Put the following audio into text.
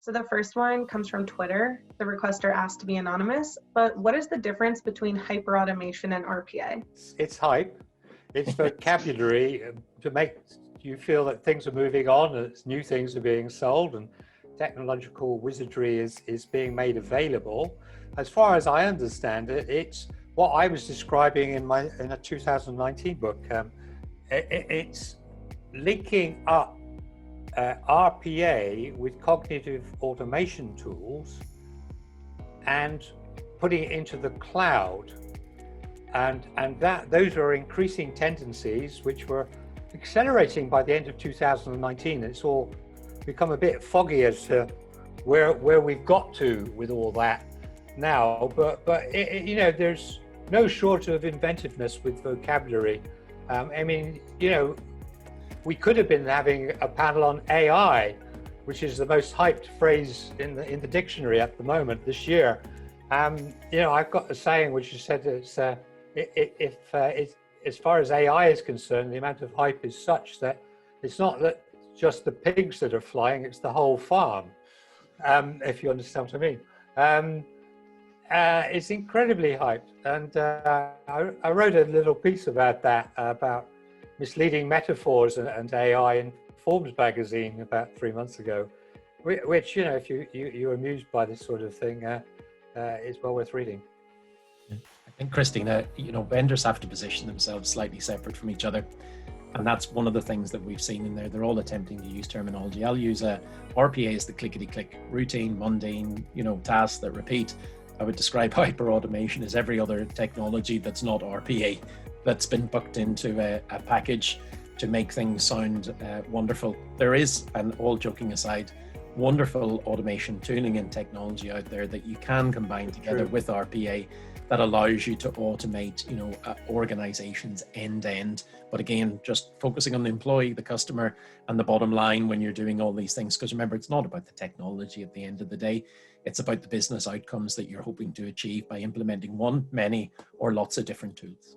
So the first one comes from Twitter. The requester asked to be anonymous, but what is the difference between hyperautomation and RPA? It's hype. It's vocabulary to make you feel that things are moving on and new things are being sold and technological wizardry is being made available. As far as I understand it, it's what I was describing in a 2019 book. It's linking up RPA with cognitive automation tools and putting it into the cloud, and those are increasing tendencies which were accelerating by the end of 2019. It's all become a bit foggy as to where we've got to with all that now, but there's no shortage of inventiveness with vocabulary. We could have been having a panel on AI, which is the most hyped phrase in the dictionary at the moment this year. I've got a saying which is said that as far as AI is concerned, the amount of hype is such that it's not that just the pigs that are flying, it's the whole farm, if you understand what I mean. It's incredibly hyped, and I wrote a little piece about that, about misleading metaphors and AI in Forbes magazine about 3 months ago, which if you're amused by this sort of thing, is well worth reading. I think, Christina, vendors have to position themselves slightly separate from each other. And that's one of the things that we've seen in there. They're all attempting to use terminology. I'll use RPA as the clickety-click, routine, mundane, tasks that repeat. I would describe hyper-automation as every other technology that's not RPA, that's been bucked into a package to make things sound wonderful. There is, and all joking aside, wonderful automation tooling and technology out there that you can combine together with RPA that allows you to automate, organizations end to end. But again, just focusing on the employee, the customer, and the bottom line when you're doing all these things. Because remember, it's not about the technology at the end of the day. It's about the business outcomes that you're hoping to achieve by implementing one, many, or lots of different tools.